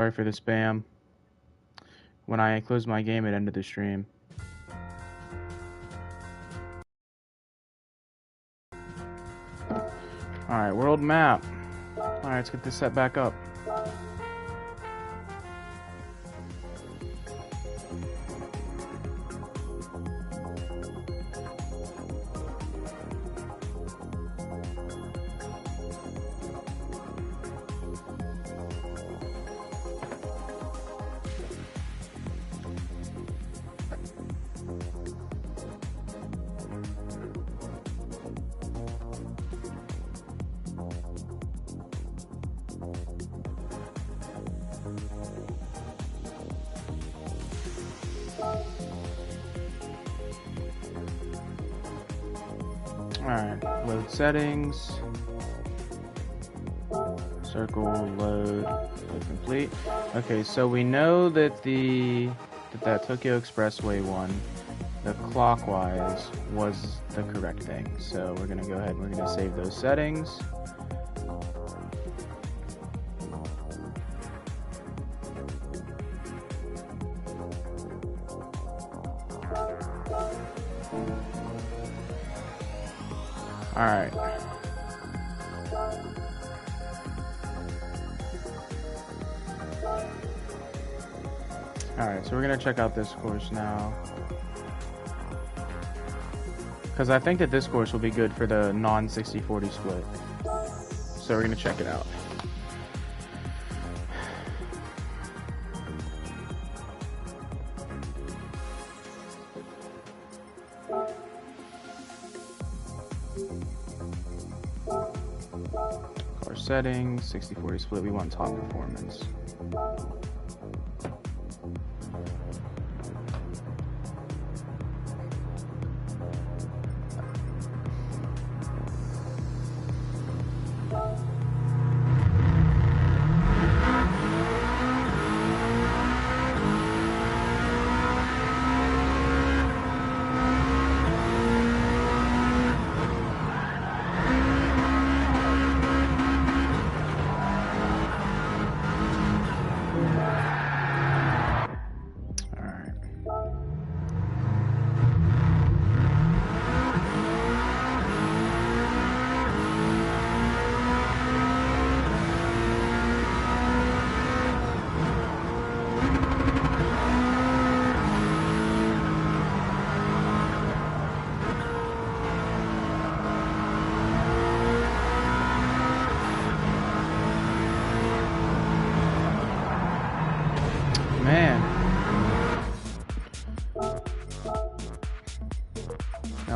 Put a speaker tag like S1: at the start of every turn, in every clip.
S1: Sorry for the spam. When I closed my game, it ended the stream. Alright, world map. Alright, let's get this set back up. Alright, load settings. Circle, load complete. Okay, so we know that that Tokyo Expressway one, the clockwise, was the correct thing. So we're gonna go ahead and we're gonna save those settings. Alright. Alright, so we're gonna check out this course now. Because I think that this course will be good for the non-60-40 split. So we're gonna check it out. Course settings, 60-40 split, we want top performance.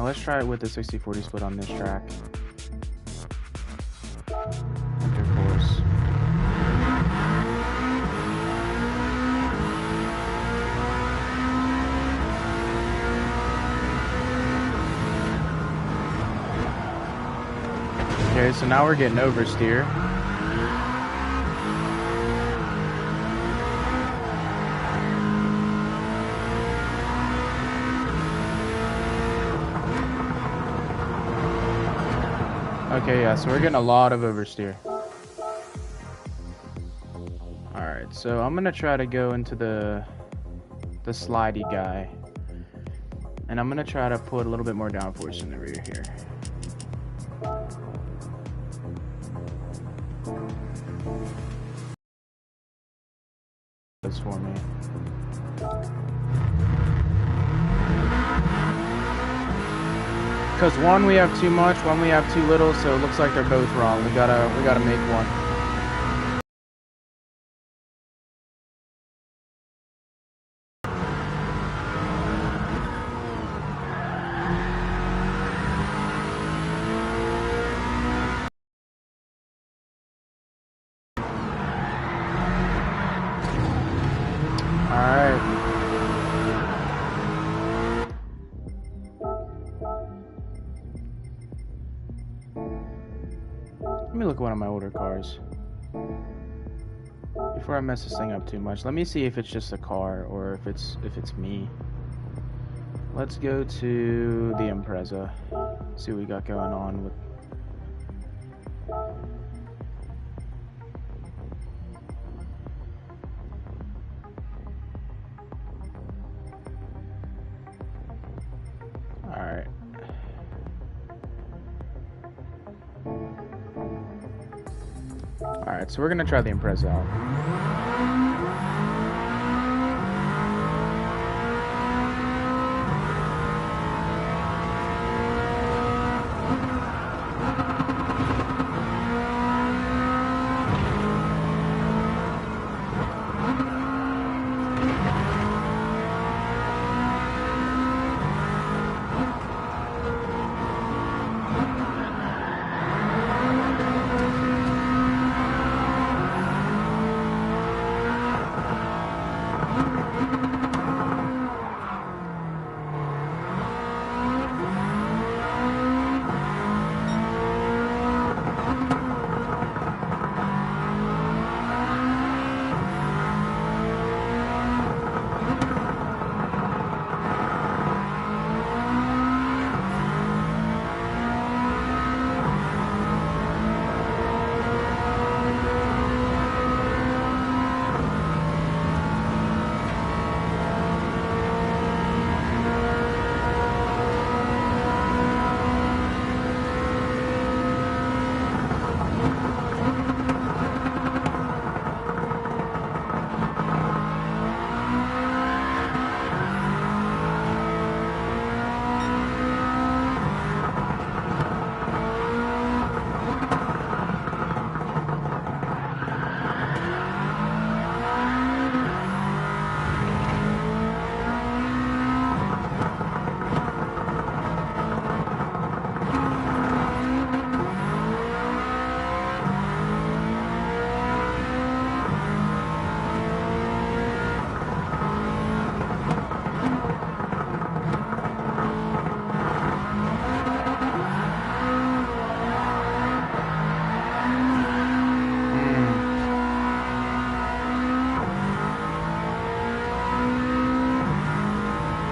S1: Let's try it with the 60-40 split on this track. Enter course. Okay, so now we're getting oversteer. Okay, yeah, so we're getting a lot of oversteer. Alright, so I'm gonna try to go into the slidey guy. And I'm gonna try to put a little bit more downforce in the rear here. That's for me. Because one we have too much, one we have too little, so it looks like they're both wrong. We gotta make one. Alright. Let me look at one of my older cars. Before I mess this thing up too much, let me see if it's just a car or if it's me. Let's go to the Impreza. See what we got going on with. Alright, so we're gonna try the Impreza out.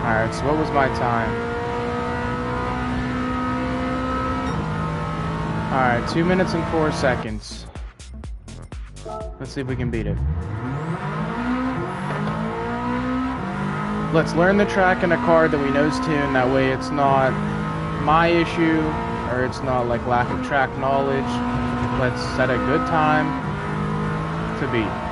S1: Alright, so what was my time? Alright, 2 minutes and 4 seconds. Let's see if we can beat it. Let's learn the track in a car that we know's tuned. That way it's not my issue, or it's not like lack of track knowledge. Let's set a good time to beat.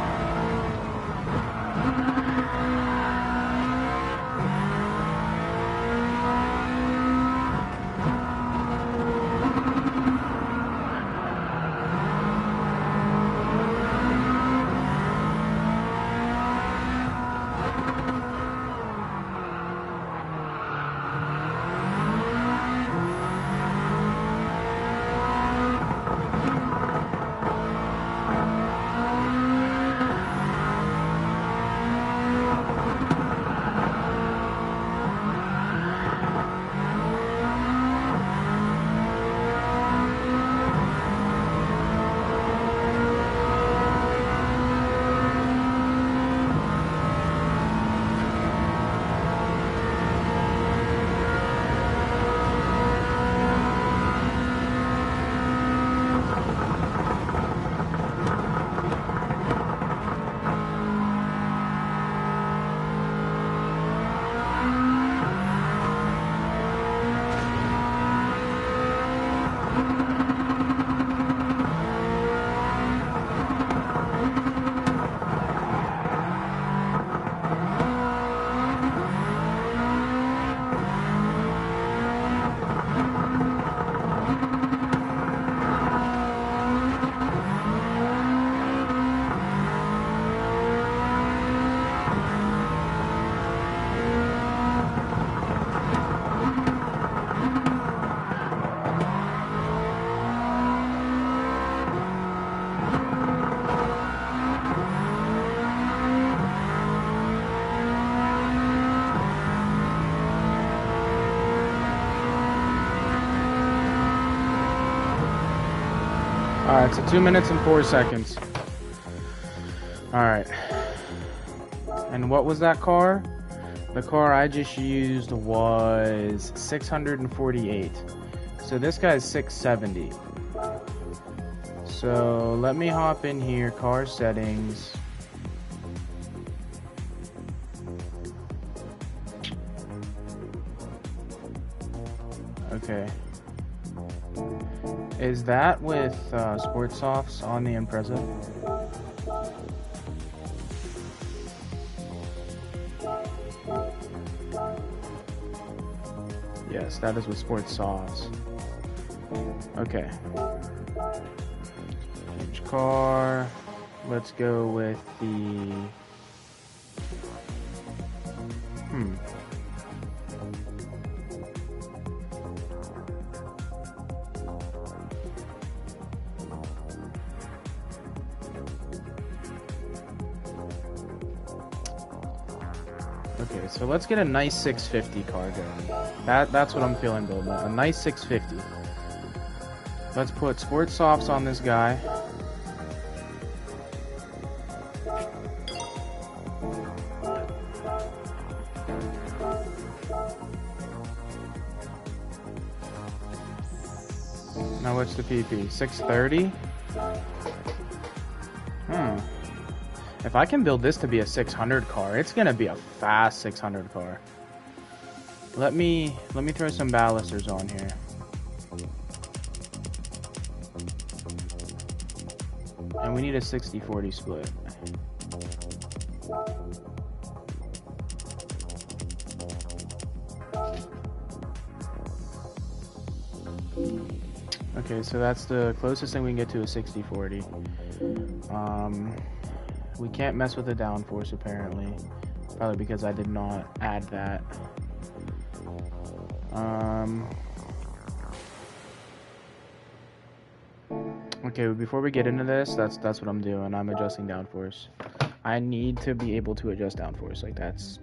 S1: Alright, so 2 minutes and 4 seconds. Alright. And what was that car? The car I just used was 648. So this guy's 670. So let me hop in here, car settings. Okay. Is that with Sport Softs on the Impreza? Yes, that is with Sport Softs. Okay. Change car. Let's go with the... Okay, so let's get a nice 650 car going. That's what I'm feeling building. A nice 650. Let's put Sport Softs on this guy. Now what's the PP? 630? If I can build this to be a 600 car, it's gonna be a fast 600 car. Let me throw some ballasters on here. And we need a 60-40 split. Okay, so that's the closest thing we can get to a 60-40. We can't mess with the downforce apparently. Probably because I did not add that. Okay, before we get into this, that's what I'm doing. I'm adjusting downforce. I need to be able to adjust downforce. Like, that's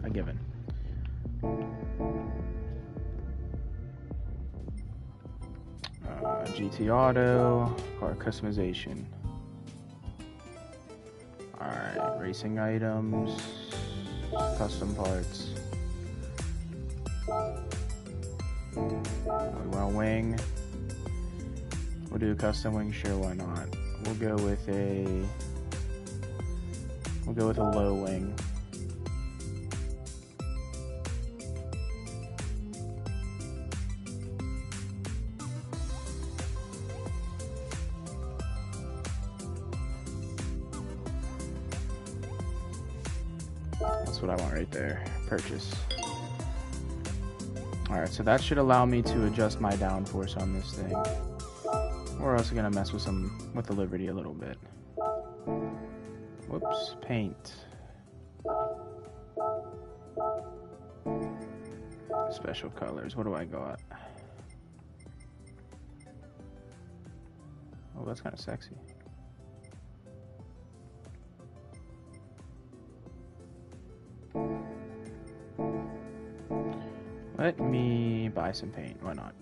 S1: a given. GT Auto, car customization. Alright, racing items, custom parts. We want a wing. We'll do a custom wing, sure, why not? We'll go with a low wing. That's what I want right there. Purchase. Alright, so that should allow me to adjust my downforce on this thing. We're also gonna mess with the Liberty a little bit. Whoops, paint. Special colors, what do I got? Oh, that's kind of sexy. Let me buy some paint, why not?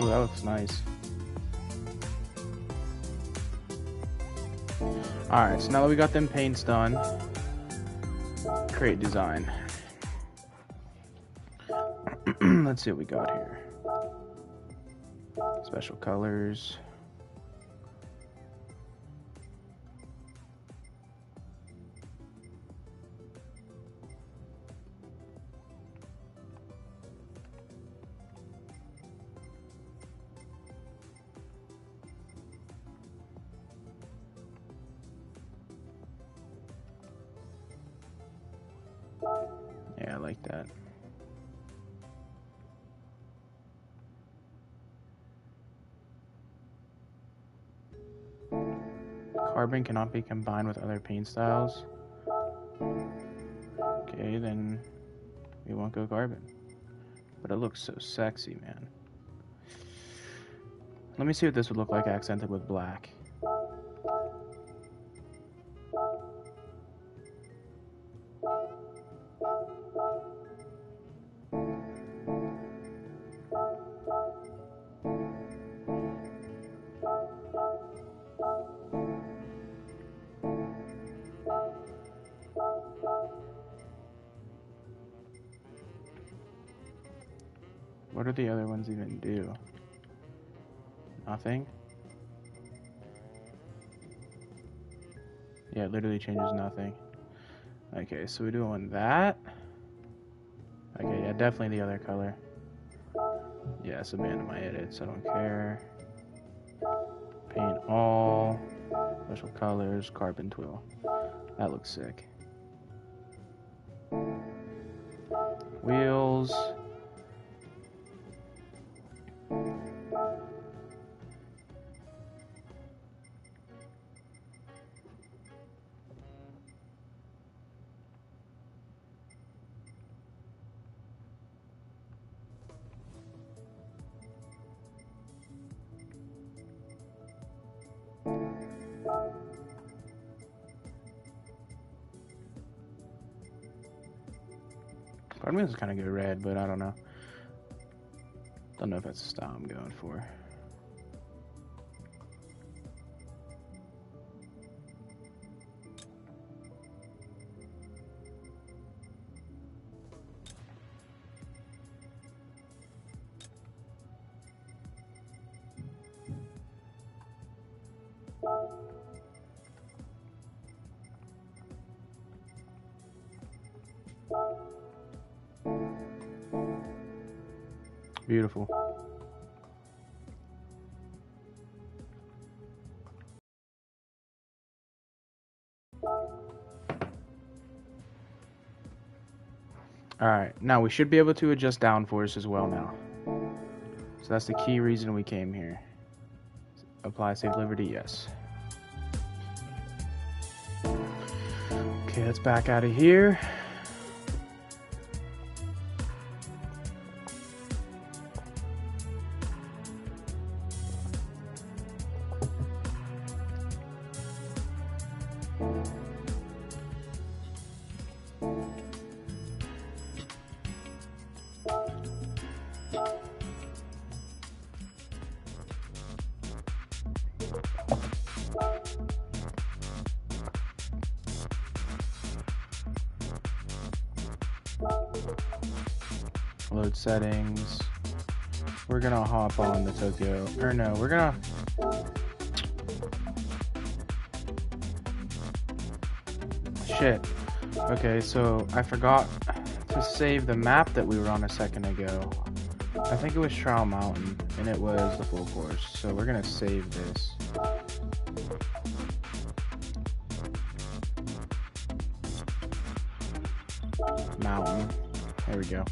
S1: Oh, that looks nice. Alright, so now that we got them paints done, create design. Let's see what we got here. Special colors. Yeah, I like that. Carbon cannot be combined with other paint styles. Okay, then we won't go carbon. But it looks so sexy, man. Let me see what this would look like accented with black. What do the other ones even do? Nothing? Yeah, it literally changes nothing. Okay, so we're doing that. Okay, yeah, definitely the other color. Yes, abandon my edits, I don't care. Paint all. Special colors, carbon twill. That looks sick. Wheels. Part of me was kind of go red, but I don't know. Don't know if that's the style I'm going for. Beautiful. Alright, now we should be able to adjust downforce as well now. So that's the key reason we came here. Apply Save Liberty, yes. Okay, let's back out of here. Load settings. We're gonna hop on the Tokyo, or no, we're gonna shit. Okay, so I forgot to save the map that we were on a second ago. I think it was Trial Mountain, and it was the full course. So we're gonna save this. Mountain. There we go.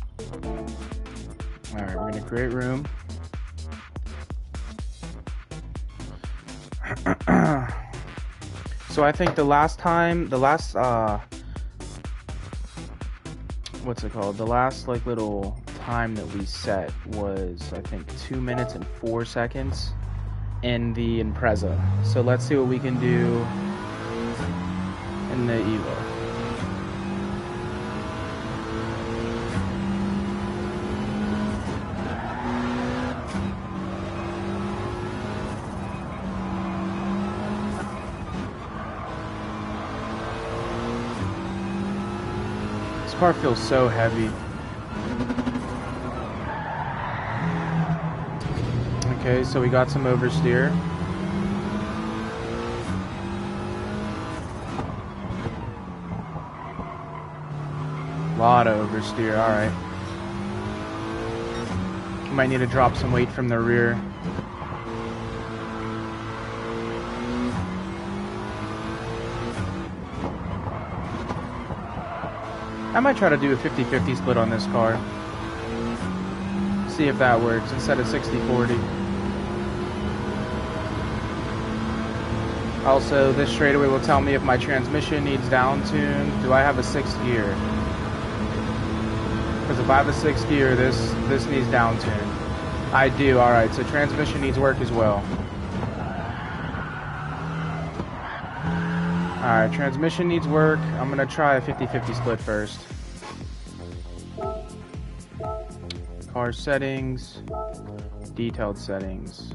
S1: Alright, we're gonna create room. So I think the last, what's it called? The last like little time that we set was, I think, 2 minutes and 4 seconds in the Impreza. So let's see what we can do in the Evo. This car feels so heavy. Okay, so we got some oversteer. Lot of oversteer, alright. Might need to drop some weight from the rear. I might try to do a 50-50 split on this car. See if that works instead of 60-40. Also, this straightaway will tell me if my transmission needs down-tuned. Do I have a 6th gear? Because if I have a 6th gear, this needs down-tuned. I do, alright, so transmission needs work as well. Alright, transmission needs work. I'm gonna try a 50-50 split first. Car settings, detailed settings.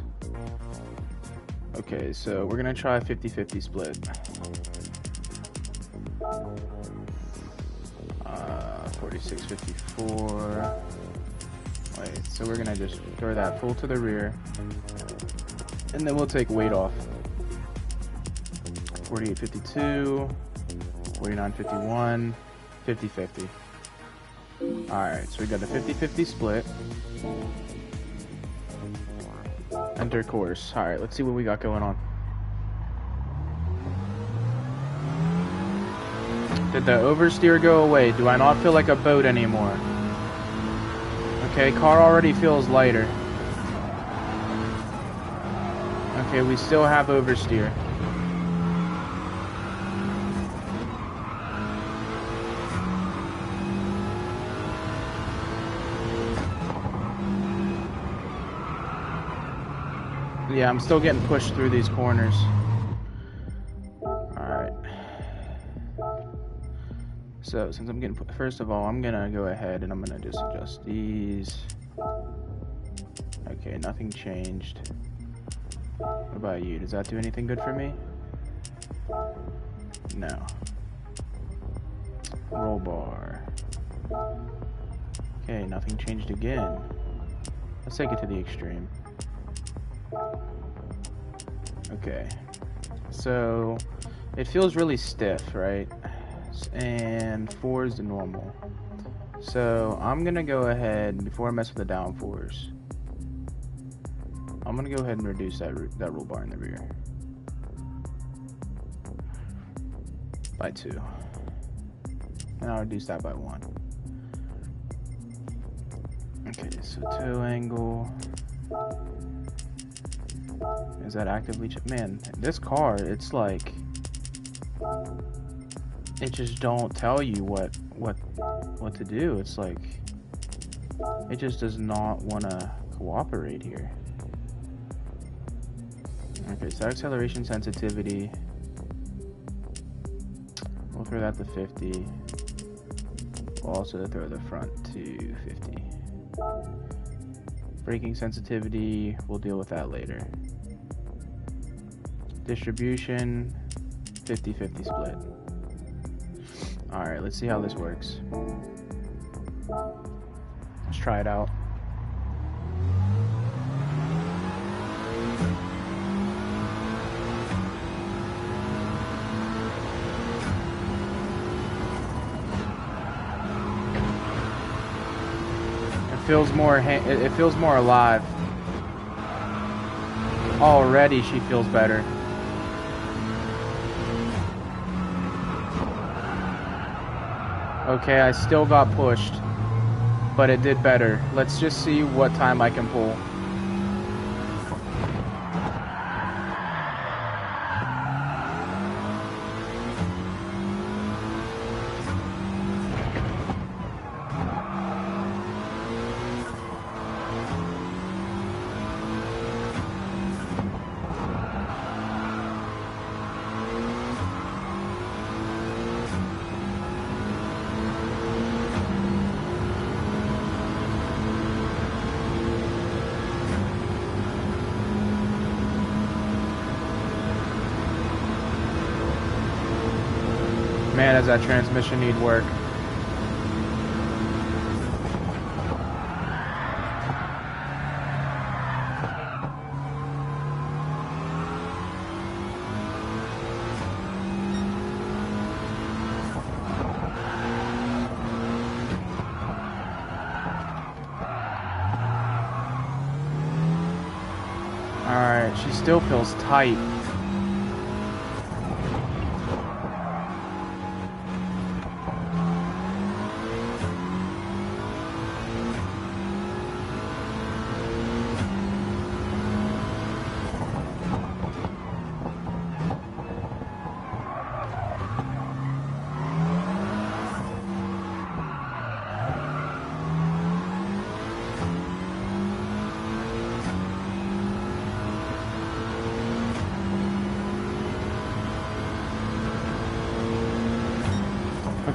S1: Okay, so we're gonna try a 50-50 split. 4654. Wait, so we're gonna just throw that full to the rear, and then we'll take weight off. 4852, 4951, 50-50. Alright, so we got a 50-50 split. Enter course. Alright, let's see what we got going on. Did the oversteer go away? Do I not feel like a boat anymore? Okay, car already feels lighter. Okay, we still have oversteer. Yeah, I'm still getting pushed through these corners. Alright. So, since I'm getting... First of all, I'm gonna go ahead and I'm gonna just adjust these. Okay, nothing changed. What about you? Does that do anything good for me? No. Roll bar. Okay, nothing changed again. Let's take it to the extreme. Okay, so it feels really stiff, right? And 4 is the normal. So I'm gonna go ahead, before I mess with the downforce, I'm gonna go ahead and reduce that roll bar in the rear by 2, and I'll reduce that by 1. Okay, so toe angle. Is that actively man, this car, it's like it just don't tell you what to do. It's like it just does not want to cooperate here. Okay, so acceleration sensitivity, we'll throw that to 50. We'll also throw the front to 50. Braking sensitivity, we'll deal with that later. Distribution, 50-50 split. Alright, let's see how this works. Let's try it out. It feels more alive. Already she feels better. Okay, I still got pushed, but it did better. Let's just see what time I can pull. Man, does that transmission need work. Alright, she still feels tight.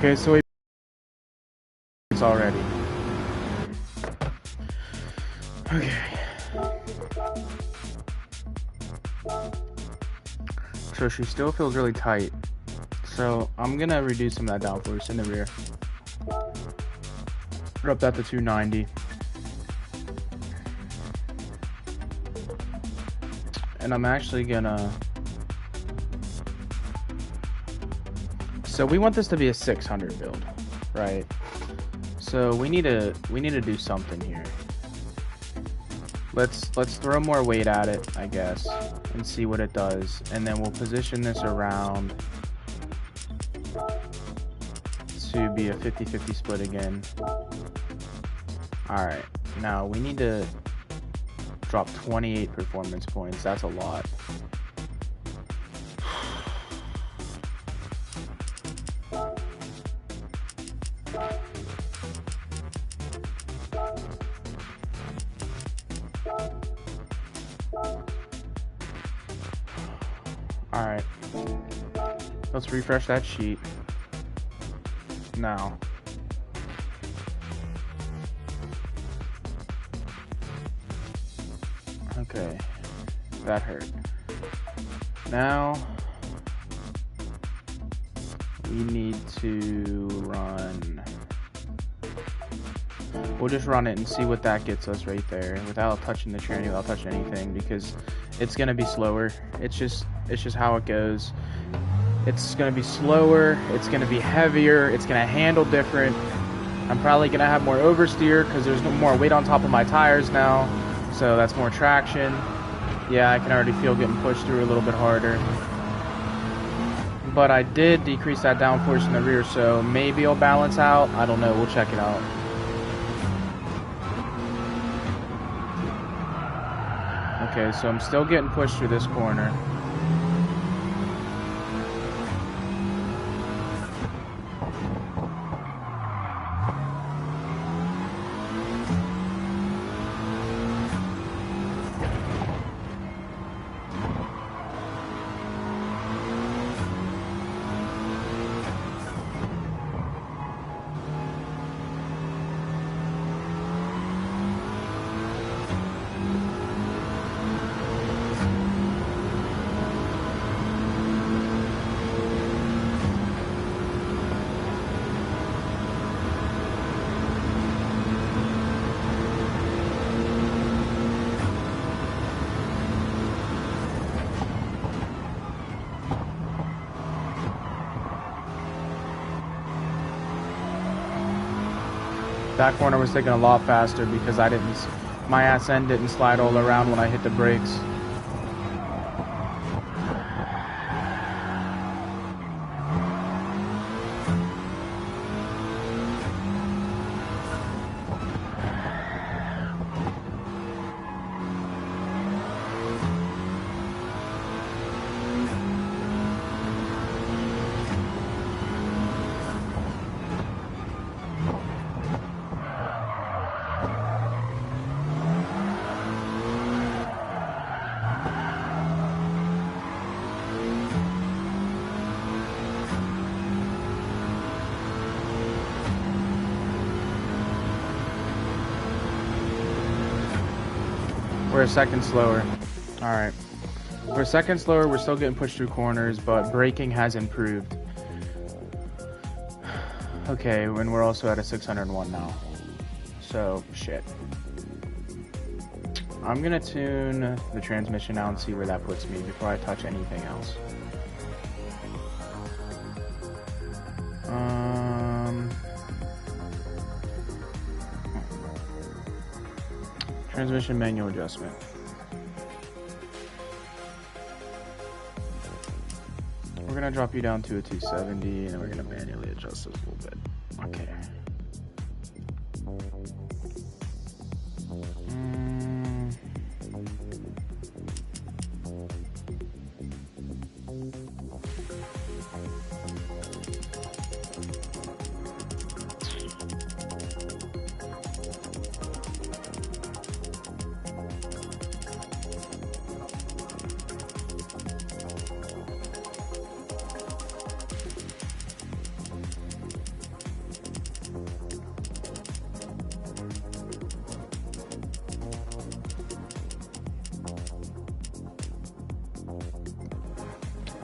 S1: Okay, so it's already. Okay. So she still feels really tight. So I'm gonna reduce some of that downforce in the rear. Drop that to 290. And I'm actually gonna... So we want this to be a 600 build, right? So we need to do something here. Let's throw more weight at it, I guess, and see what it does. And then we'll position this around to be a 50-50 split again. Alright, now we need to drop 28 performance points. That's a lot. Alright, let's refresh that sheet now. Okay, that hurt. Now we need to run. We'll just run it and see what that gets us right there without touching the tranny, without touching anything, because it's gonna be slower. It's just how it goes. It's gonna be slower, it's gonna be heavier, it's gonna handle different. I'm probably gonna have more oversteer because there's no more weight on top of my tires now, so that's more traction. Yeah, I can already feel getting pushed through a little bit harder. But I did decrease that downforce in the rear, so maybe it'll balance out. I don't know, we'll check it out. Okay, so I'm still getting pushed through this corner. That corner was taking a lot faster because my ass end didn't slide all around when I hit the brakes. We're a second slower. Alright. We're a second slower, we're still getting pushed through corners, but braking has improved. Okay, and we're also at a 601 now. So, shit. I'm gonna tune the transmission now and see where that puts me before I touch anything else. Transmission manual adjustment. We're gonna drop you down to a 270 and then we're gonna manually adjust this a little bit. Okay.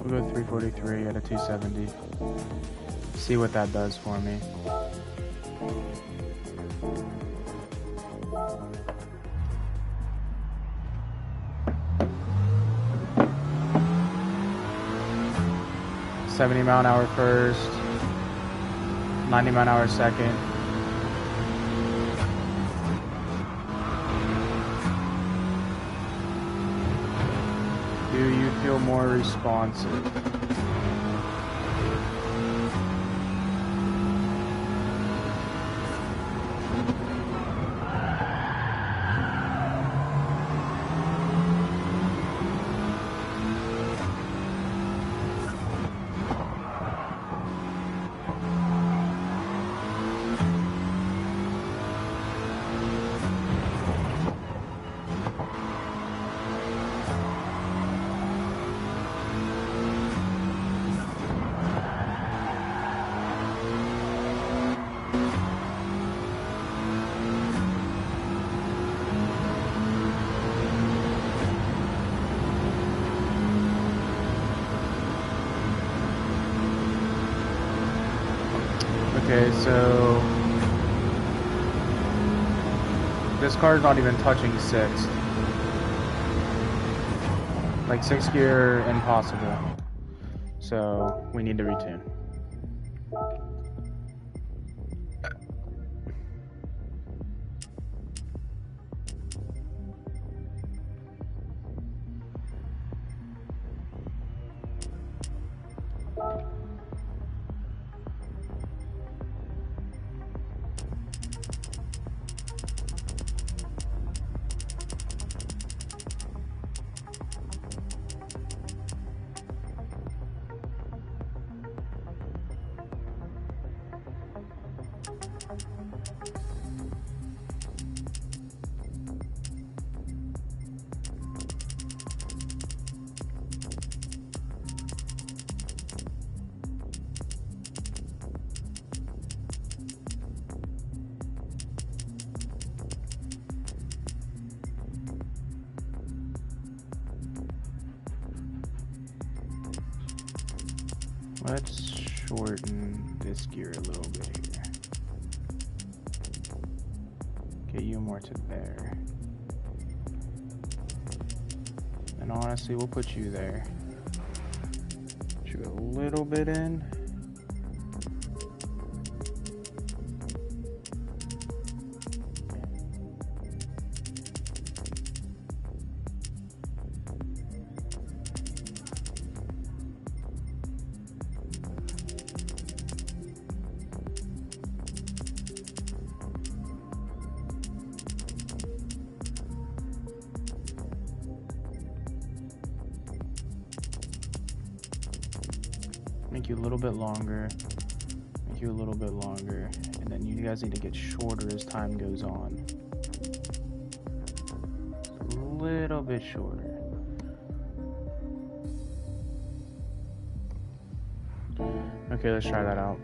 S1: We'll go 343 at a 270. See what that does for me. $70 mph first, 90 mph second. Do you feel more responsive? Okay, so this car's not even touching sixth. Like 6th gear, impossible. So we need to retune. Let's shorten this gear a little bit here. Get you more to there. And honestly, we'll put you there. Put you a little bit in. Make you a little bit longer, make you a little bit longer, and then you guys need to get shorter as time goes on. A little bit shorter. Okay, let's try that out.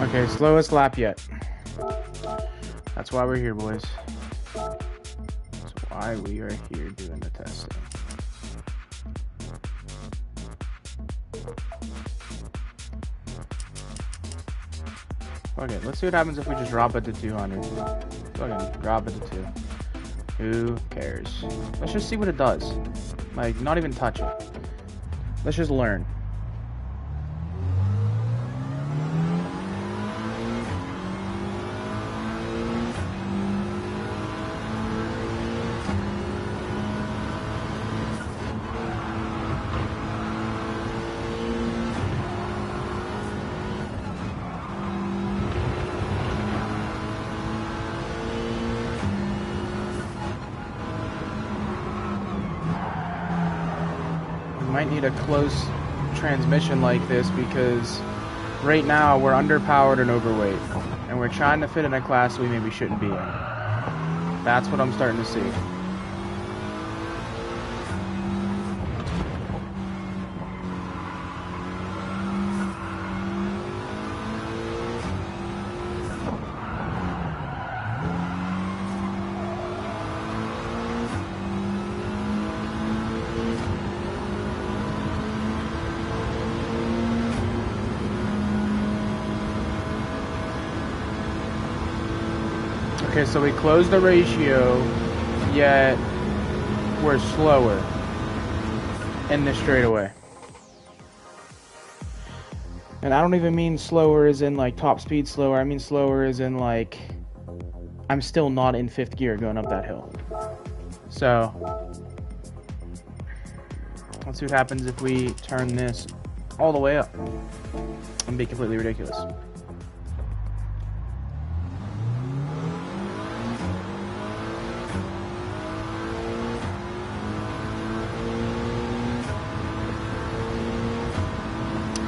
S1: Okay, slowest lap yet. That's why we're here, boys. That's why we are here doing the testing. Okay, let's see what happens if we just drop it to 200. Fucking drop it to 2. Who cares? Let's just see what it does. Like, not even touch it. Let's just learn. Might need a close transmission like this because right now we're underpowered and overweight, and we're trying to fit in a class we maybe shouldn't be in. That's what I'm starting to see. Okay, so we closed the ratio, yet we're slower in this straightaway. And I don't even mean slower as in like top speed slower. I mean slower as in like I'm still not in 5th gear going up that hill. So let's see what happens if we turn this all the way up and be completely ridiculous.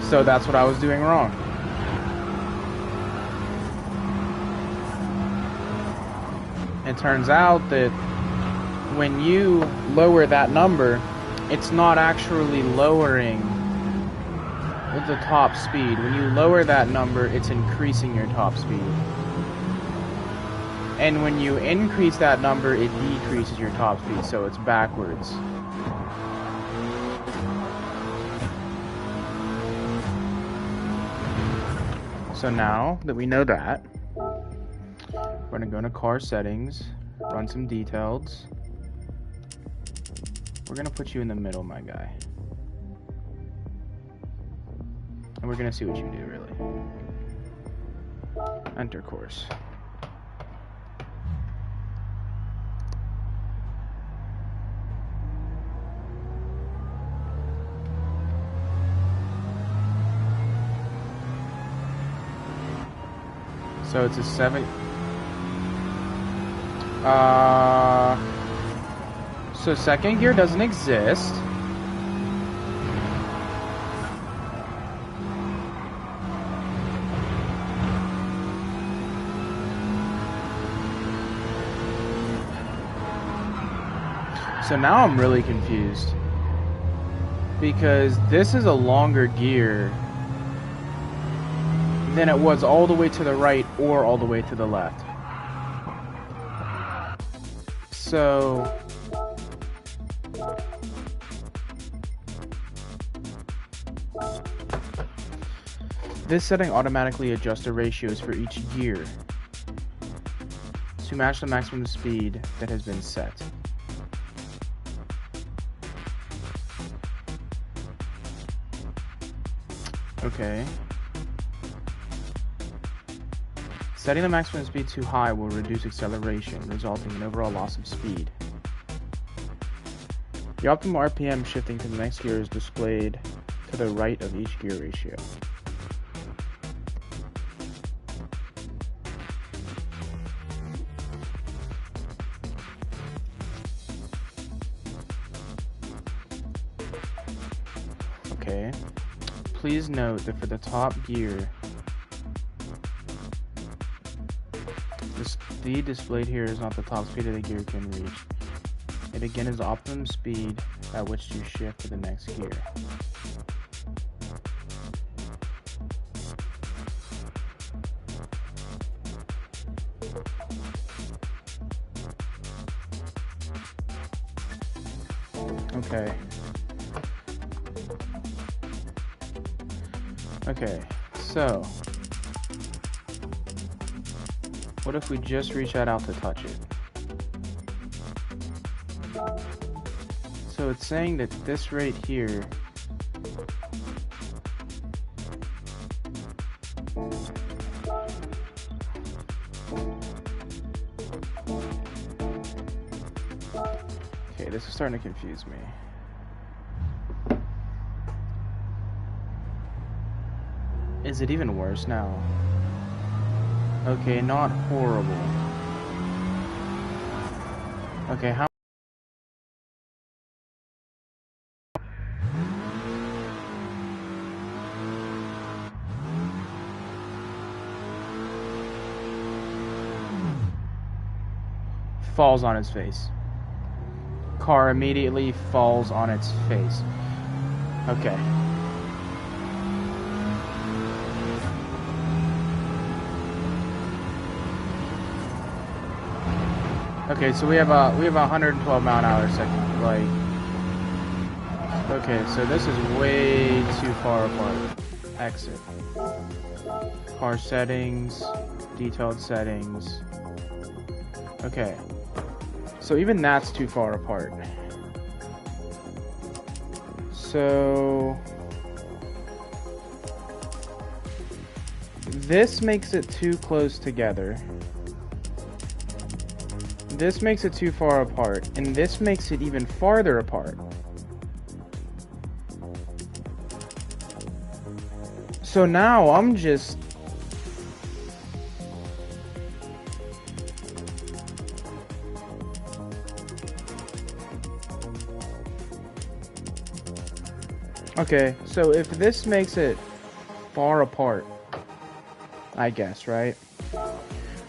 S1: So that's what I was doing wrong. It turns out that when you lower that number, it's not actually lowering the top speed. When you lower that number, it's increasing your top speed. And when you increase that number, it decreases your top speed, so it's backwards. So now that we know that, we're going to go into car settings, run some details. We're going to put you in the middle, my guy. And we're going to see what you do, really. Enter course. So it's a 7. So 2nd gear doesn't exist. So now I'm really confused. Because this is a longer gear than it was all the way to the right or all the way to the left. So this setting automatically adjusts the ratios for each gear to match the maximum speed that has been set. Okay. Setting the maximum speed too high will reduce acceleration, resulting in overall loss of speed. The optimal RPM shifting to the next gear is displayed to the right of each gear ratio. Okay. Please note that for the top gear, the speed displayed here is not the top speed that the gear can reach. It again is the optimum speed at which to shift to the next gear. Okay. Okay, so what if we just reach that out to touch it? So it's saying that this right here okay, this is starting to confuse me. Is it even worse now? Okay, not horrible. Okay, how? Falls on its face. Car immediately falls on its face. Okay. Okay, so we have a 112 mile an hour second. Like, okay, so this is way too far apart. Exit. Car settings, detailed settings. Okay, so even that's too far apart. So this makes it too close together. This makes it too far apart, and this makes it even farther apart. So now I'm just... Okay, so if this makes it far apart, I guess, right?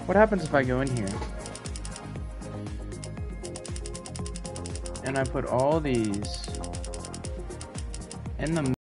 S1: What happens if I go in here and I put all these in the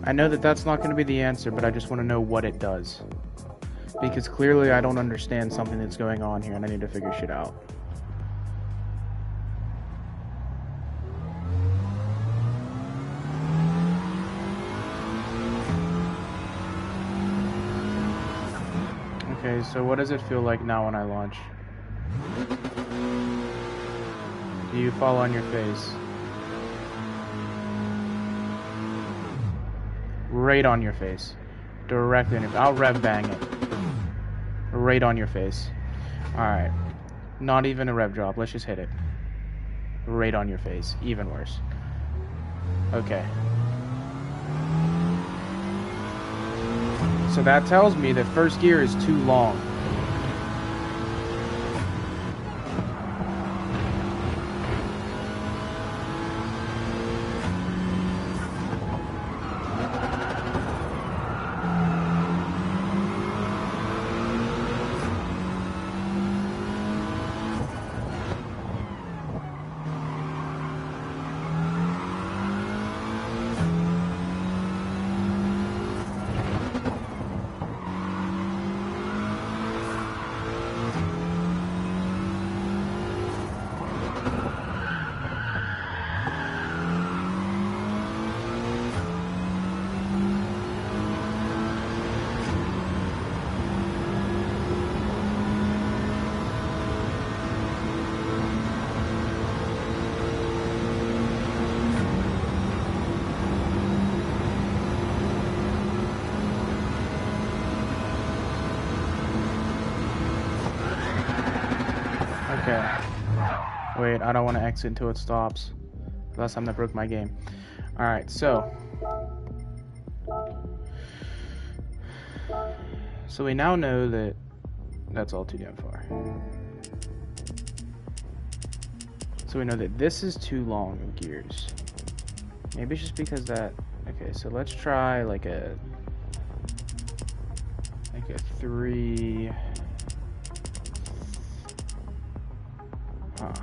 S1: I know that that's not going to be the answer, but I just want to know what it does. Because clearly I don't understand something that's going on here, and I need to figure shit out. Okay, so what does it feel like now when I launch? Do you fall on your face? Right on your face. Directly on your face. I'll rev bang it. Right on your face. Alright. Not even a rev drop. Let's just hit it. Right on your face. Even worse. Okay. So that tells me that first gear is too long. Okay. Wait, I don't want to exit until it stops. Last time that broke my game. Alright, so we now know that that's all too damn far. So we know that this is too long of gears. Maybe it's just because that... Okay, so let's try like a 3... Huh.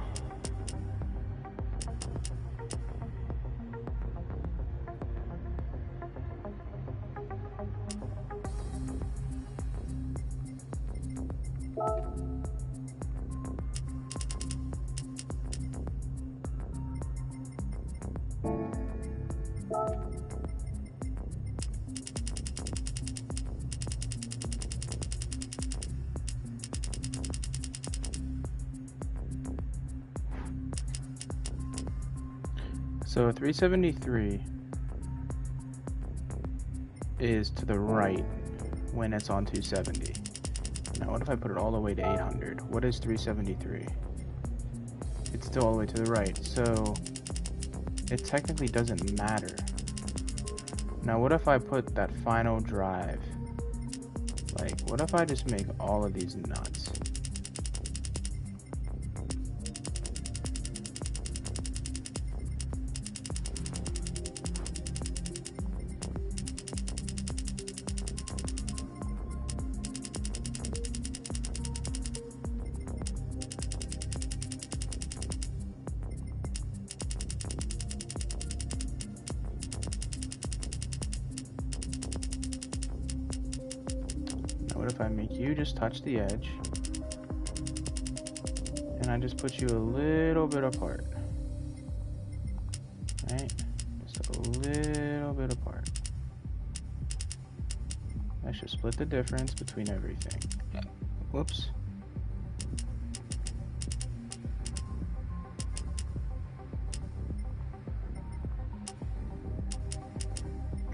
S1: So 373 is to the right when it's on 270. Now what if I put it all the way to 800? What is 373? It's still all the way to the right, so it technically doesn't matter. Now what if I put that final drive? Like, what if I just make all of these nuts? What if I make you just touch the edge, and I just put you a little bit apart, right? Just a little bit apart. I should split the difference between everything. Whoops.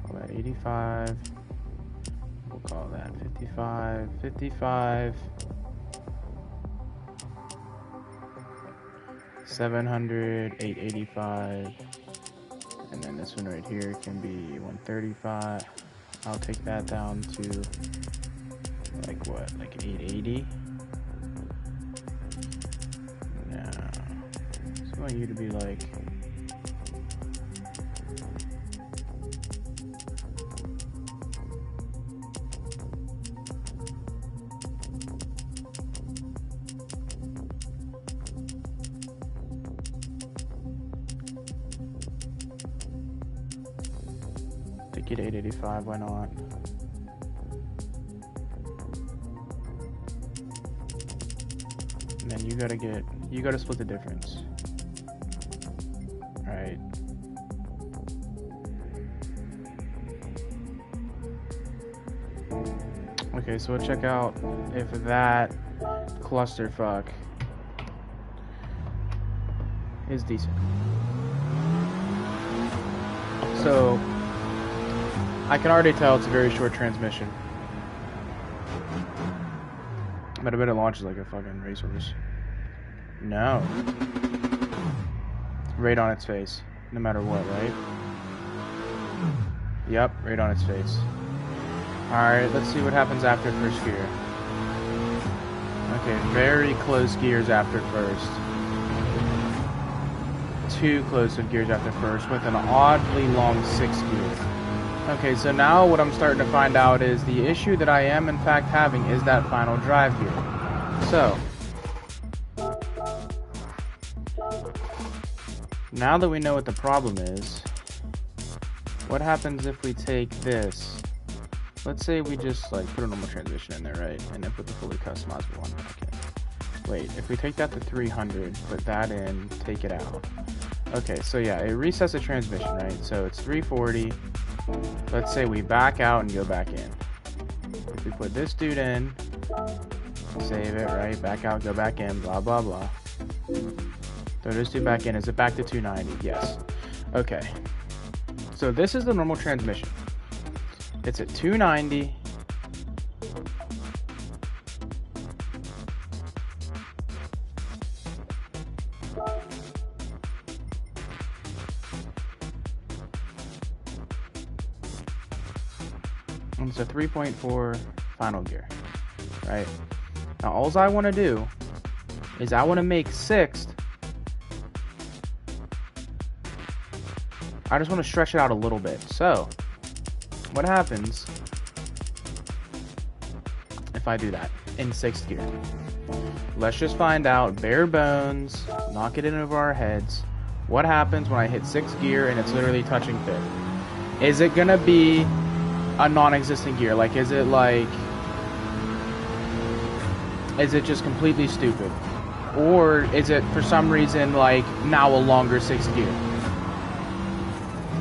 S1: Call that 85. We'll call that 55, 55, 700, 885, and then this one right here can be 135. I'll take that down to like what, like 880? No, I want you to be like, get 885, why not? And then you gotta split the difference. Alright. Okay, so we'll check out if that clusterfuck is decent. So I can already tell it's a very short transmission. But I bet it launches like a fucking racehorse. No. Right on its face. No matter what, right? Yep, right on its face. Alright, let's see what happens after first gear. Okay, very close gears after first. Too close of gears after first with an oddly long 6 gear. Okay, so now what I'm starting to find out is the issue that I am in fact having is that final drive here. So, now that we know what the problem is, what happens if we take this? Let's say we just like put a normal transmission in there, right? And then put the fully customizable one back in. Wait, if we take that to 300, put that in, take it out. Okay, so yeah, it resets the transmission, right? So it's 340. Let's say we back out and go back in. If we put this dude in, save it, right? Back out, go back in, blah, blah, blah. Throw this dude back in. Is it back to 290? Yes. Okay. So this is the normal transmission. It's at 290. It's a 3.4 final gear, right? Now, all I want to do is I want to make 6th. I just want to stretch it out a little bit. So, what happens if I do that in 6th gear? Let's just find out, bare bones, knock it in over our heads. What happens when I hit 6th gear and it's literally touching 5th? Is it gonna be a non-existent gear? Like, is it just completely stupid? Or is it, for some reason, like, now a longer 6th gear?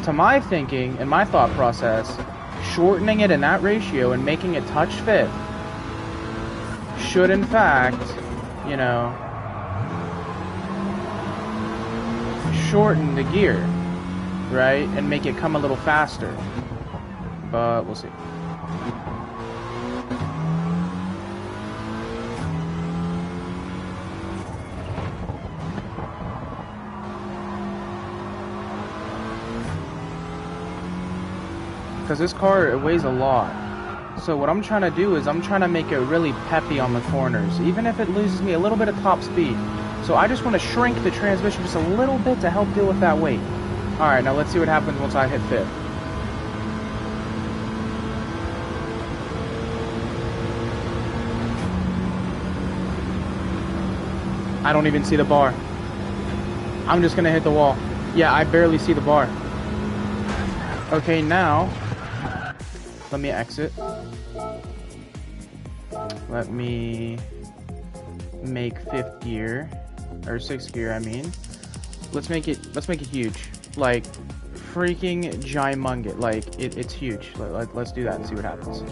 S1: To my thinking and my thought process, shortening it in that ratio and making it touch 5th should, in fact, you know, shorten the gear, right? And make it come a little faster. But we'll see. Because this car, it weighs a lot. So what I'm trying to do is I'm trying to make it really peppy on the corners, even if it loses me a little bit of top speed. So I just want to shrink the transmission just a little bit to help deal with that weight. Alright, now let's see what happens once I hit 5th. I don't even see the bar. I'm just going to hit the wall. Yeah, I barely see the bar. Okay, now let me exit. Let me make 5th gear, or 6th gear, I mean. Let's make it huge. Like, freaking gymungous. Like, it's huge. Let's do that and see what happens.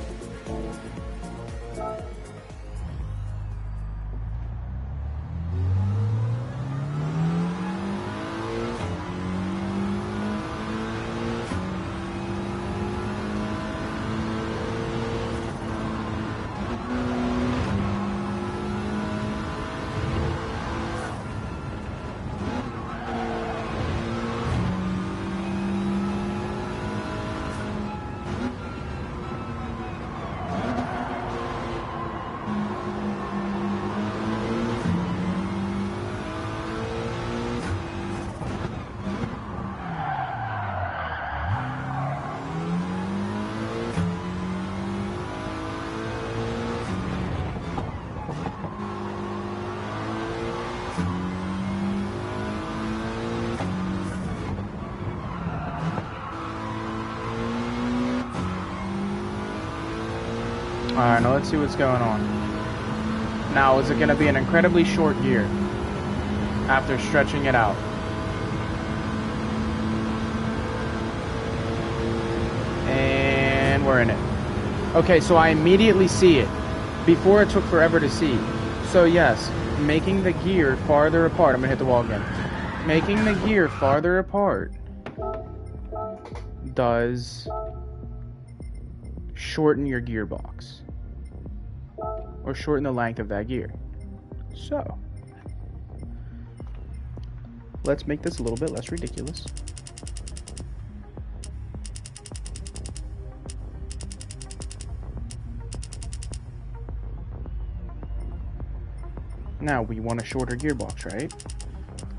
S1: Alright, now let's see what's going on. Now, is it going to be an incredibly short gear after stretching it out? And we're in it. Okay, so I immediately see it. Before it took forever to see. So yes, making the gear farther apart. I'm going to hit the wall again. Making the gear farther apart does shorten your gearbox. Or shorten the length of that gear. So, let's make this a little bit less ridiculous. Now, we want a shorter gearbox, right?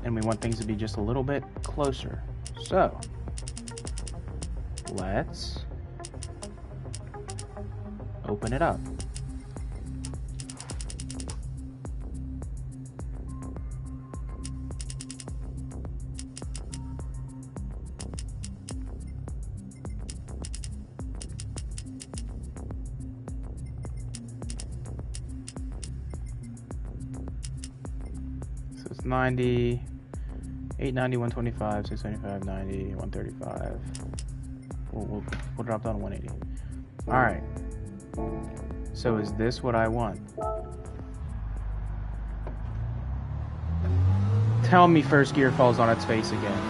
S1: And we want things to be just a little bit closer. So, let's open it up. So it's 90, 890, 125, 675, 90, 135. We'll drop down to 180. All right. So is this what I want? Tell me first gear falls on its face again.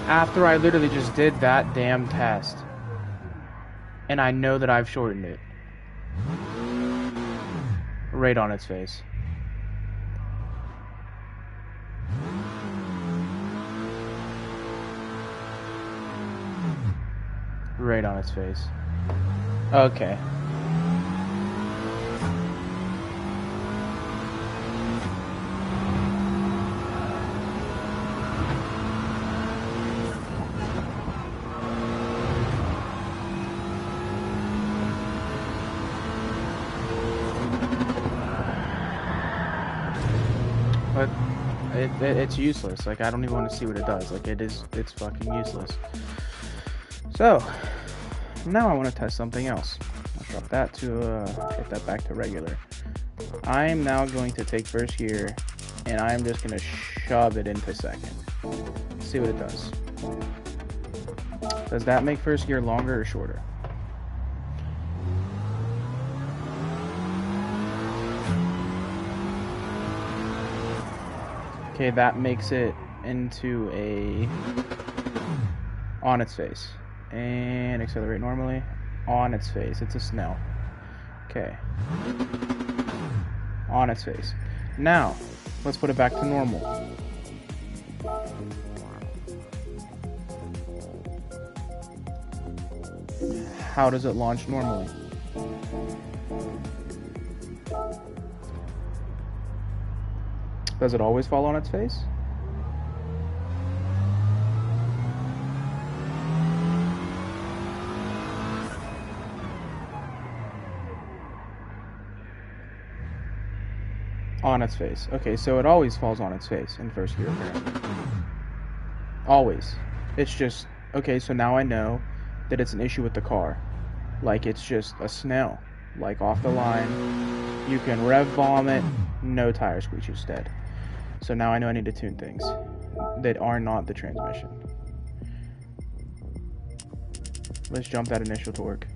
S1: After I literally just did that damn test. And I know that I've shortened it. Right on its face. Right on its face. Okay. But it's useless. Like, I don't even want to see what it does. Like, it's fucking useless. So, now I want to test something else. Let's drop that back to regular. I'm now going to take first gear, and I'm just going to shove it into second. See what it does. Does that make first gear longer or shorter? Okay, that makes it into a on its face. And accelerate normally. On its face. It's a snail. Okay. On its face. Now, let's put it back to normal. How does it launch normally? Does it always fall on its face? On its face. Okay, so it always falls on its face in first gear, apparently. Always. It's just... Okay, so now I know that it's an issue with the car. Like, it's just a snail. Like, off the line. You can rev bomb it. No tire squeaches dead. So now I know I need to tune things that are not the transmission. Let's jump that initial torque.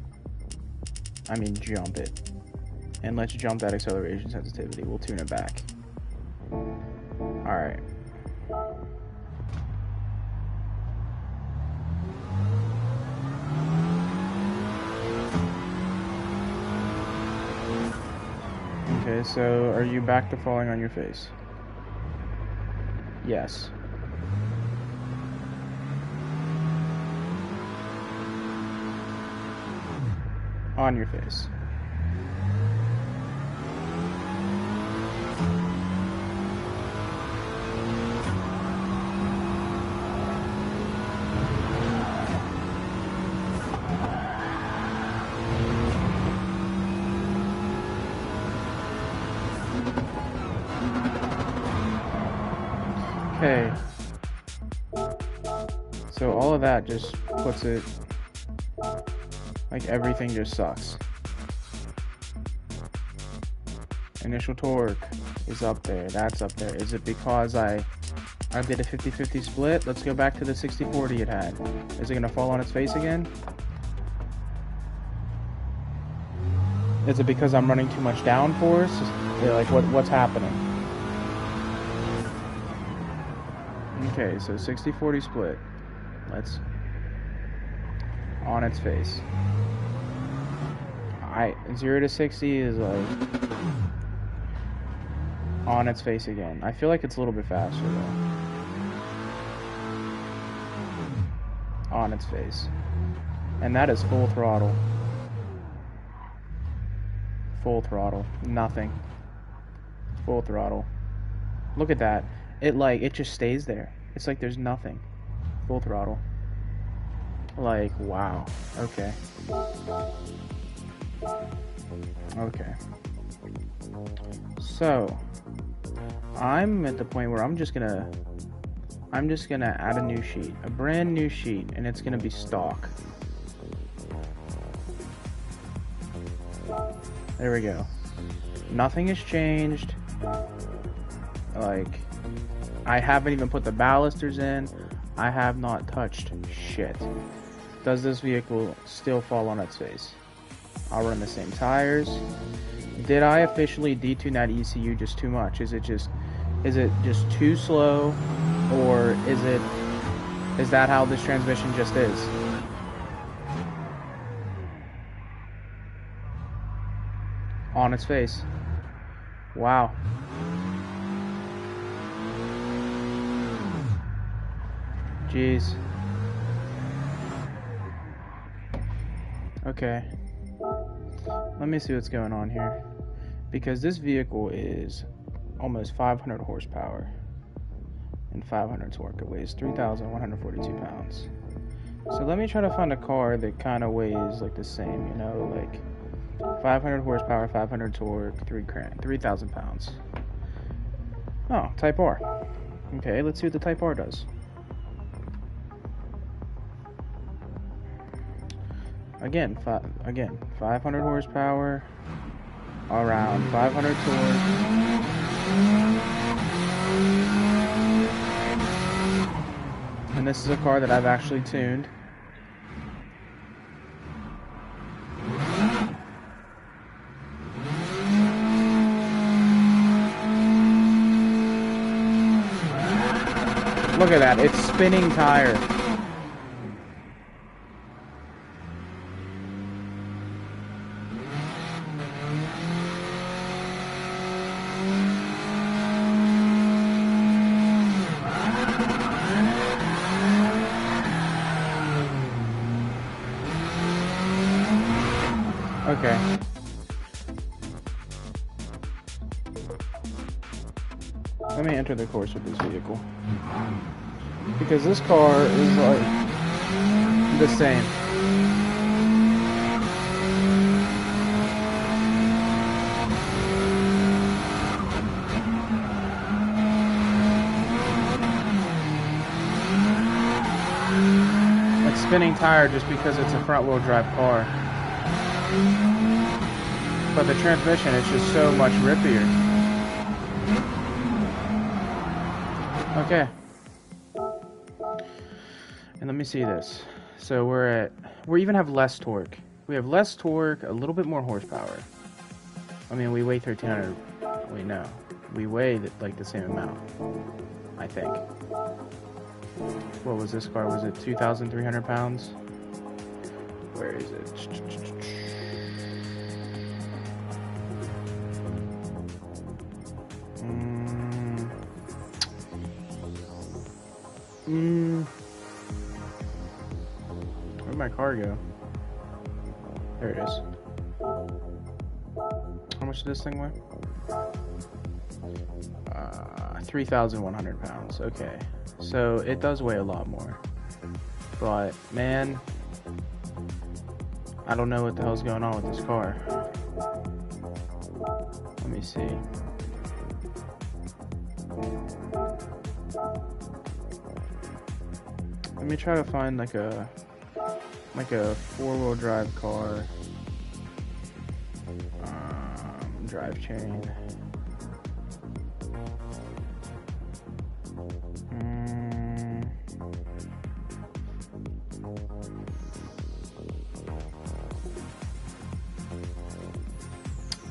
S1: I mean, jump it. And let's jump that acceleration sensitivity. We'll tune it back. Alright. Okay, so are you back to falling on your face? Yes. On your face. Okay. So all of that just puts it like everything just sucks. Initial torque is up there. That's up there. Is it because I did a 50-50 split? Let's go back to the 60-40 it had. Is it going to fall on its face again? Is it because I'm running too much downforce? Yeah, like what's happening? Okay, so 60-40 split. Let's on its face. 0 to 60 is like on its face again. I feel like it's a little bit faster though. On its face. And that is full throttle. Full throttle. Nothing. Full throttle. Look at that. It just stays there. It's like there's nothing. Full throttle. Like, wow. Okay. Okay. So, I'm at the point where I'm just gonna add a new sheet. A brand new sheet. And it's gonna be stock. There we go. Nothing has changed. Like, I haven't even put the ballasters in. I have not touched shit. Does this vehicle still fall on its face? I'll run the same tires. Did I officially detune that ECU just too much? Is it just too slow, or is that how this transmission just is? On its face. Wow. Jeez. Okay. Let me see what's going on here. Because this vehicle is almost 500 horsepower and 500 torque. It weighs 3,142 pounds. So let me try to find a car that kind of weighs like the same, you know, like 500 horsepower, 500 torque, 3,000 pounds. Oh, Type R. Okay, let's see what the Type R does. Again, 500 horsepower, around 500 torque. And this is a car that I've actually tuned. Look at that, it's spinning tire. Okay. Let me enter the course with this vehicle. Because this car is like the same. It's spinning tire just because it's a front wheel drive car. But the transmission is just so much rippier. Okay. And let me see this. So we even have less torque. We have less torque, a little bit more horsepower. I mean, we weigh 1,300. Wait, no. We weigh like the same amount, I think. What was this car? Was it 2,300 pounds? Where is it? Where'd my car go? There it is. How much did this thing weigh? 3,100 pounds. Okay. So it does weigh a lot more. But, man, I don't know what the hell's going on with this car. Let me see. Let me try to find like a four-wheel drive car. Drivetrain.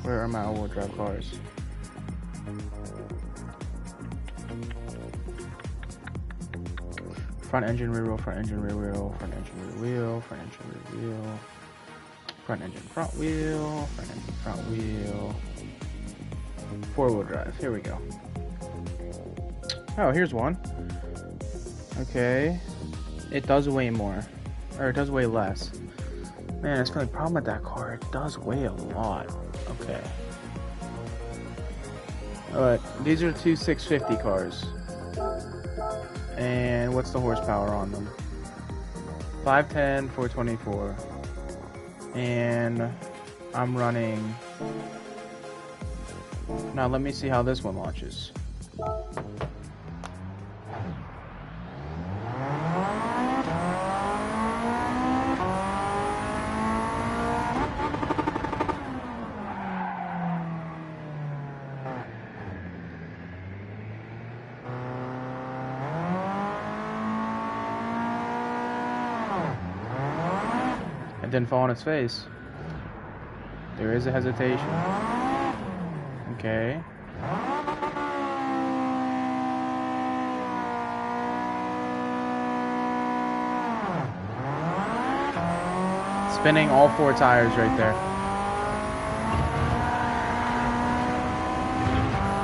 S1: Where are my all-wheel drive cars? Front engine, rear wheel, front engine, rear wheel, front engine, rear wheel, front engine, rear wheel, front engine, front wheel, front engine, front wheel, four-wheel drive. Here we go. Oh, here's one. Okay. It does weigh more. Or it does weigh less. Man, that's the only problem with that car. It does weigh a lot. Okay. Alright, these are two 650 cars. And what's the horsepower on them? 510, 424. And I'm running... Now let me see how this one launches. It didn't fall on its face. There is a hesitation. Okay. Spinning all four tires right there.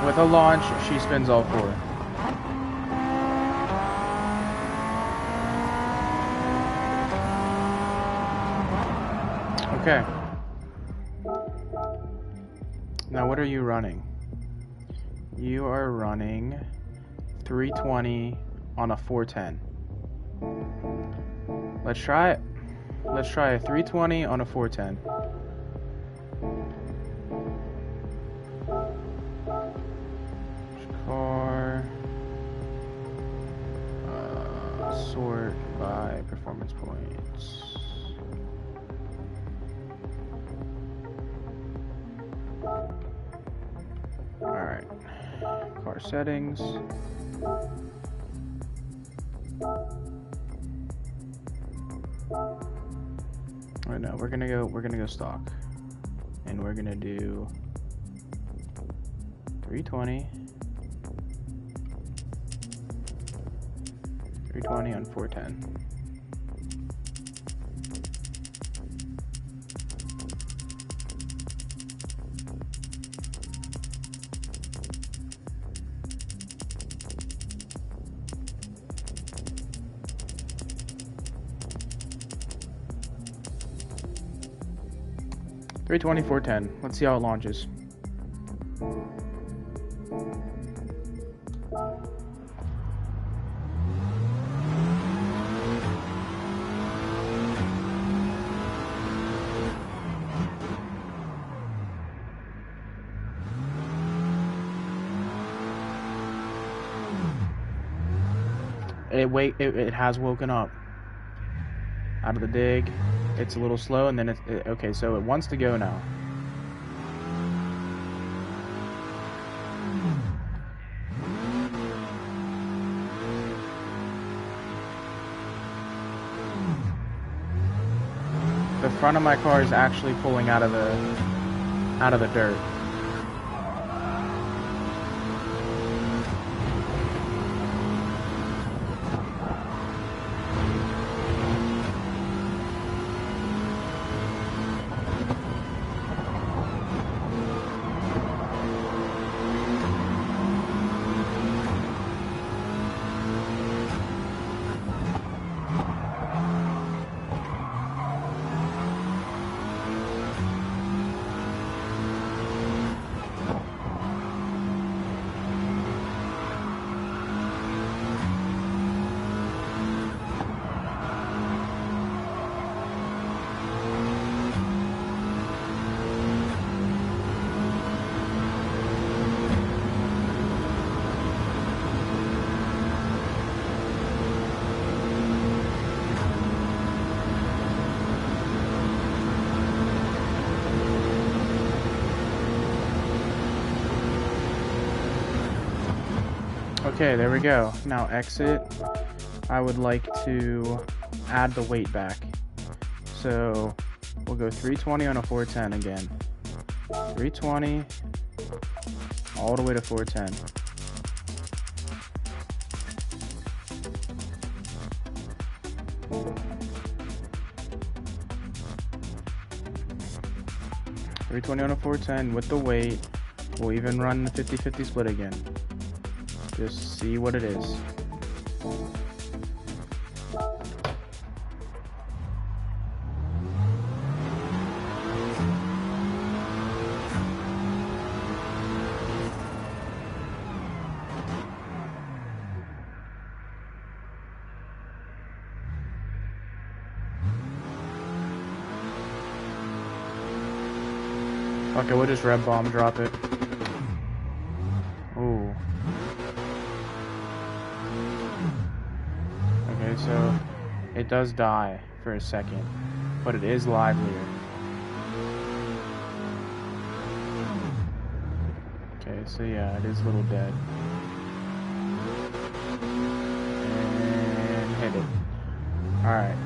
S1: With a launch, she spins all four. Okay. Now what are you running? You are running 320 on a 410. Let's try it. Let's try a 320 on a 410. Car. Sort by performance points. Alright. Car settings. Right now we're gonna go stock. And we're gonna do 320. 320 on 410. Three 410. Let's see how it launches. It has woken up out of the dig. It's a little slow, and then okay, so it wants to go now. The front of my car is actually pulling out of the dirt. Okay, there we go. Now exit. I would like to add the weight back. So we'll go 320 on a 410 again. 320 all the way to 410. $320 on a 410 with the weight. We'll even run the 50-50 split again. Just see what it is. Okay, we'll just red bomb drop it. Ooh. Okay, so it does die for a second, but it is livelier. Okay, so yeah, it is a little dead. And hit it. Alright.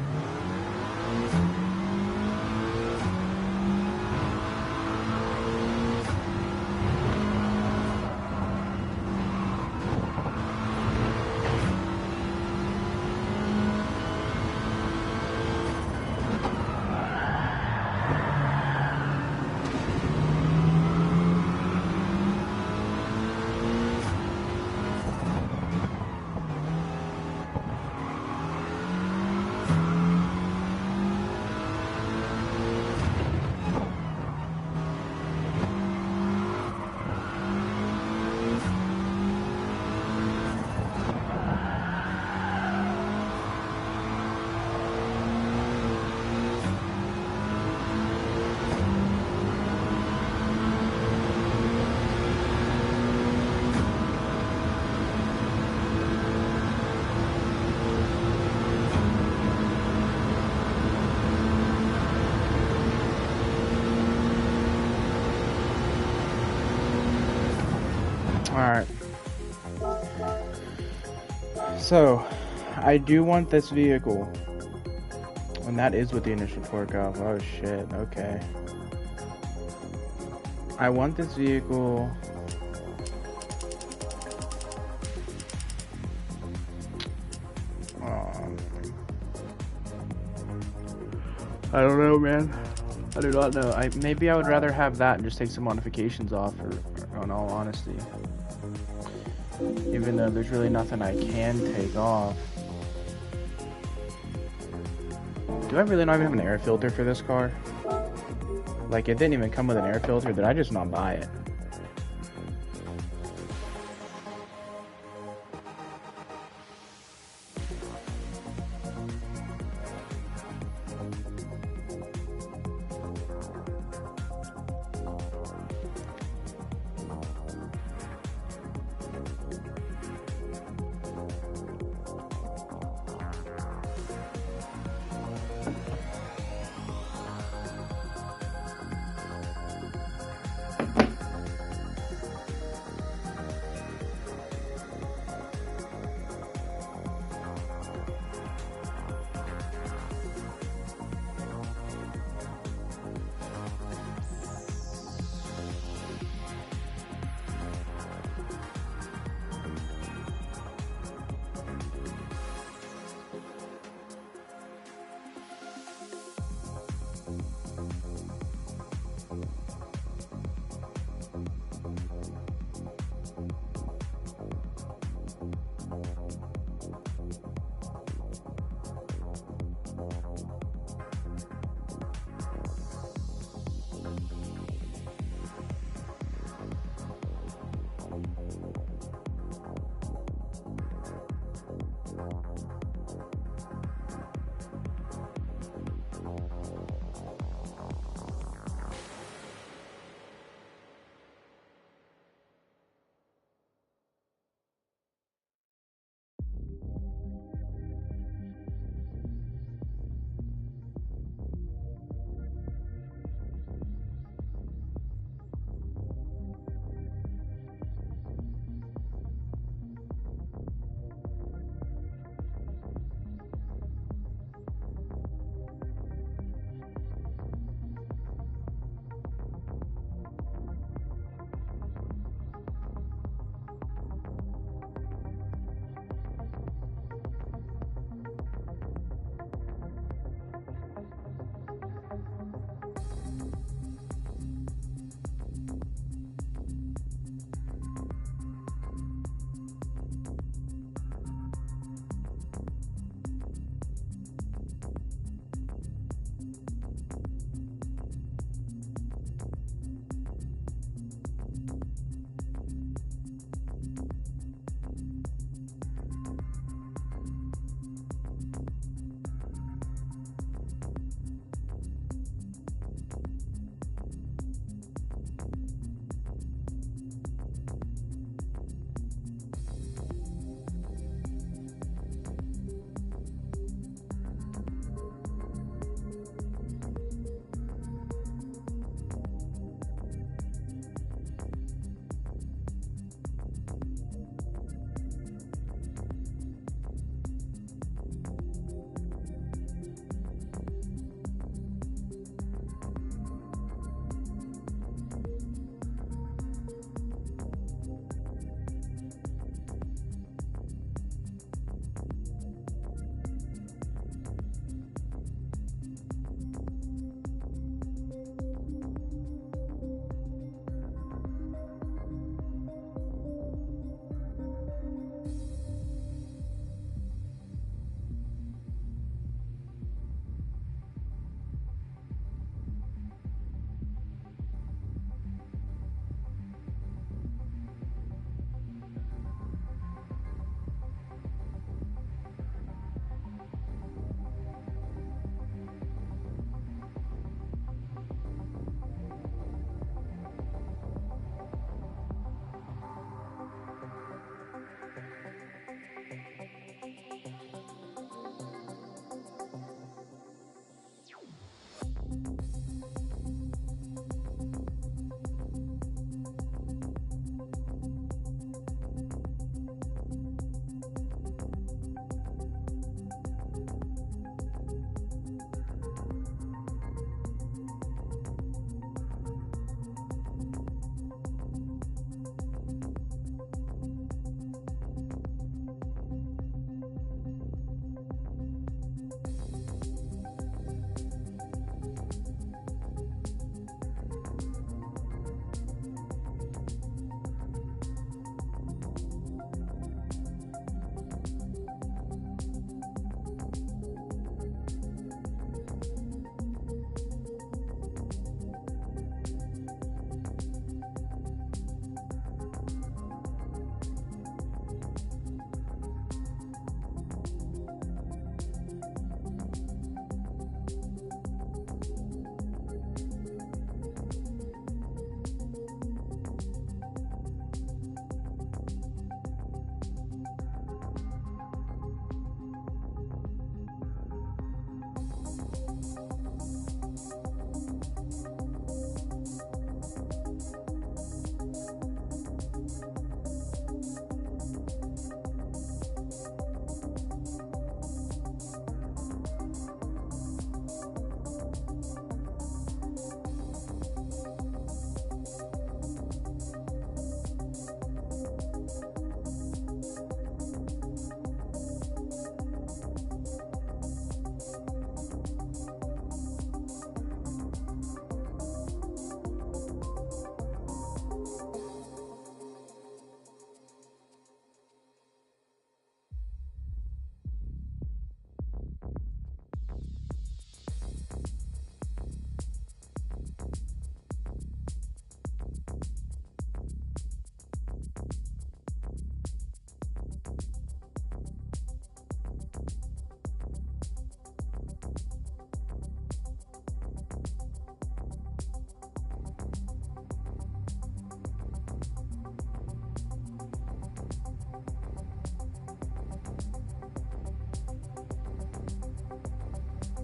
S1: Alright. So, I do want this vehicle. And that is with the initial torque off. Oh shit, okay. I want this vehicle. I don't know, man. I do not know. Maybe I would rather have that and just take some modifications off, or in all honesty. Even though there's really nothing I can take off. Do I really not even have an air filter for this car? Like, it didn't even come with an air filter. Did I just not buy it?